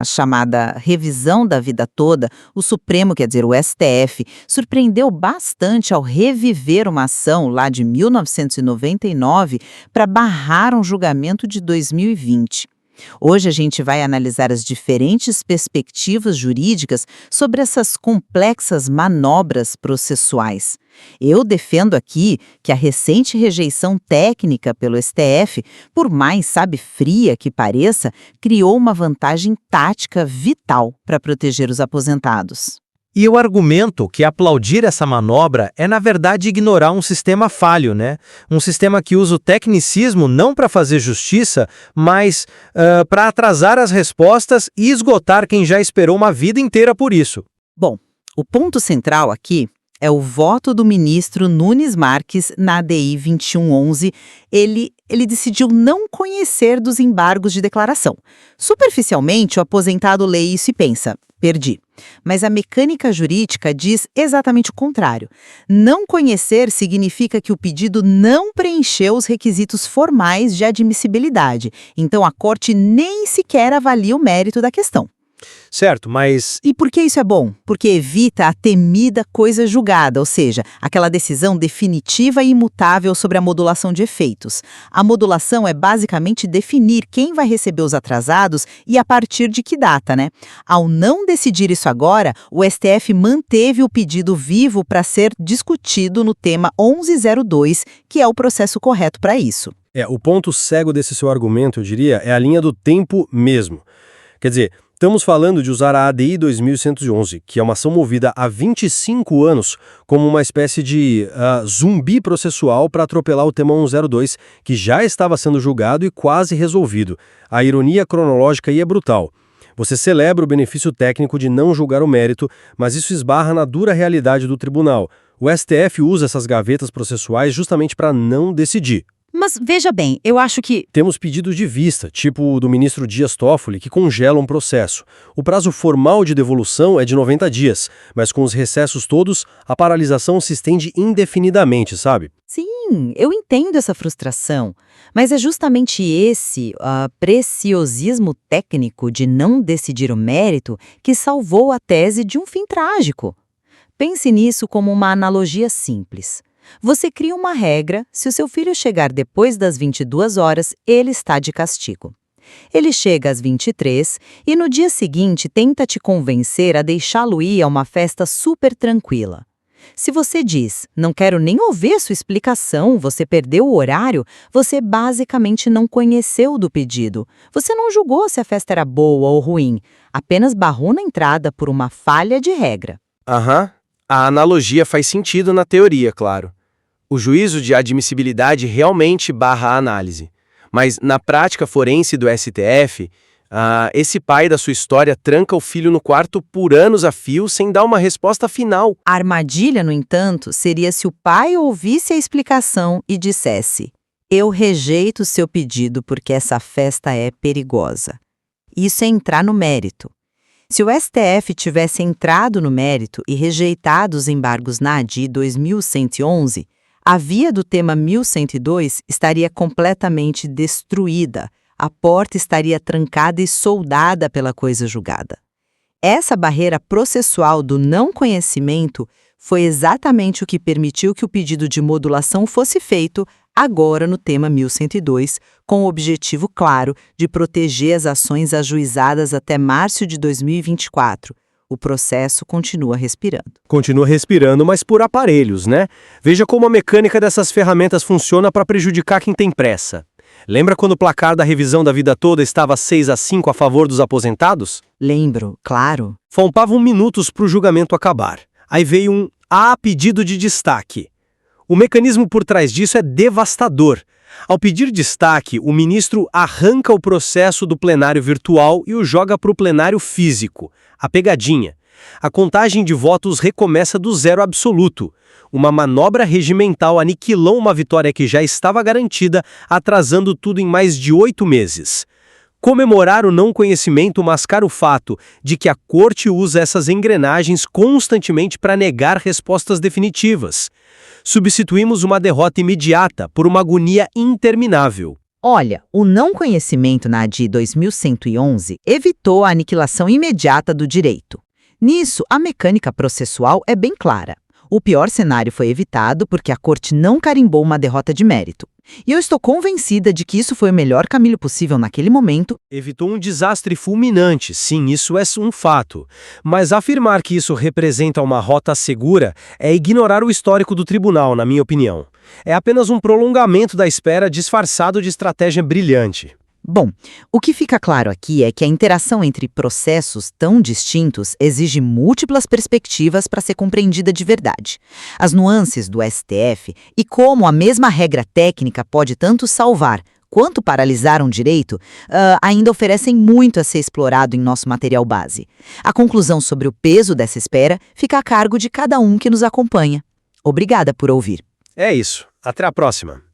A chamada revisão da vida toda, o Supremo, quer dizer, o STF, surpreendeu bastante ao reviver uma ação lá de 1999 para barrar um julgamento de 2020. Hoje a gente vai analisar as diferentes perspectivas jurídicas sobre essas complexas manobras processuais. Eu defendo aqui que a recente rejeição técnica pelo STF, por mais, fria que pareça, criou uma vantagem tática vital para proteger os aposentados. E eu argumento que aplaudir essa manobra é, na verdade, ignorar um sistema falho, né? Um sistema que usa o tecnicismo não para fazer justiça, mas para atrasar as respostas e esgotar quem já esperou uma vida inteira por isso. Bom, o ponto central aqui é o voto do ministro Nunes Marques na ADI 2111. Ele decidiu não conhecer dos embargos de declaração. Superficialmente, o aposentado lê isso e pensa: perdi. Mas a mecânica jurídica diz exatamente o contrário. Não conhecer significa que o pedido não preencheu os requisitos formais de admissibilidade. Então, a Corte nem sequer avalia o mérito da questão. Certo, mas E por que isso é bom? Porque evita a temida coisa julgada, ou seja, aquela decisão definitiva e imutável sobre a modulação de efeitos. A modulação é basicamente definir quem vai receber os atrasados e a partir de que data, né? Ao não decidir isso agora, o STF manteve o pedido vivo para ser discutido no tema 1102, que é o processo correto para isso. O ponto cego desse seu argumento, eu diria, é a linha do tempo mesmo. Quer dizer, estamos falando de usar a ADI 2111, que é uma ação movida há 25 anos, como uma espécie de zumbi processual para atropelar o tema 102, que já estava sendo julgado e quase resolvido. A ironia cronológica aí é brutal. Você celebra o benefício técnico de não julgar o mérito, mas isso esbarra na dura realidade do tribunal. O STF usa essas gavetas processuais justamente para não decidir. Mas veja bem, eu acho que Temos pedidos de vista, tipo o do ministro Dias Toffoli, que congelam um processo. O prazo formal de devolução é de 90 dias, mas com os recessos todos, a paralisação se estende indefinidamente, sabe? sim, eu entendo essa frustração, mas é justamente esse preciosismo técnico de não decidir o mérito que salvou a tese de um fim trágico. Pense nisso como uma analogia simples. Você cria uma regra: se o seu filho chegar depois das 22 horas, ele está de castigo. Ele chega às 23 e no dia seguinte tenta te convencer a deixá-lo ir a uma festa super tranquila. Se você diz: não quero nem ouvir sua explicação, você perdeu o horário, você basicamente não conheceu do pedido. Você não julgou se a festa era boa ou ruim, apenas barrou na entrada por uma falha de regra. A analogia faz sentido na teoria, claro. O juízo de admissibilidade realmente barra a análise. Mas na prática forense do STF, esse pai da sua história tranca o filho no quarto por anos a fio sem dar uma resposta final. A armadilha, no entanto, seria se o pai ouvisse a explicação e dissesse: eu rejeito o seu pedido porque essa festa é perigosa. Isso é entrar no mérito. Se o STF tivesse entrado no mérito e rejeitado os embargos na ADI 2111, a via do tema 1102 estaria completamente destruída, a porta estaria trancada e soldada pela coisa julgada. Essa barreira processual do não conhecimento foi exatamente o que permitiu que o pedido de modulação fosse feito agora no tema 1102, com o objetivo claro de proteger as ações ajuizadas até março de 2024. O processo continua respirando. Continua respirando, mas por aparelhos, né? Veja como a mecânica dessas ferramentas funciona para prejudicar quem tem pressa. Lembra quando o placar da revisão da vida toda estava 6-5 a favor dos aposentados? Lembro, claro. Faltavam minutos para o julgamento acabar. Aí veio um pedido de destaque. O mecanismo por trás disso é devastador. Ao pedir destaque, o ministro arranca o processo do plenário virtual e o joga para o plenário físico. A pegadinha. A contagem de votos recomeça do zero absoluto. Uma manobra regimental aniquilou uma vitória que já estava garantida, atrasando tudo em mais de 8 meses. Comemorar o não conhecimento mascara o fato de que a Corte usa essas engrenagens constantemente para negar respostas definitivas. Substituímos uma derrota imediata por uma agonia interminável. Olha, o não conhecimento na ADI 2111 evitou a aniquilação imediata do direito. Nisso, a mecânica processual é bem clara. O pior cenário foi evitado porque a corte não carimbou uma derrota de mérito. E eu estou convencida de que isso foi o melhor caminho possível naquele momento. Evitou um desastre fulminante, sim, isso é um fato. Mas afirmar que isso representa uma rota segura é ignorar o histórico do tribunal, na minha opinião. É apenas um prolongamento da espera disfarçado de estratégia brilhante. Bom, o que fica claro aqui é que a interação entre processos tão distintos exige múltiplas perspectivas para ser compreendida de verdade. As nuances do STF e como a mesma regra técnica pode tanto salvar quanto paralisar um direito, ainda oferecem muito a ser explorado em nosso material base. A conclusão sobre o peso dessa espera fica a cargo de cada um que nos acompanha. Obrigada por ouvir. É isso. Até a próxima.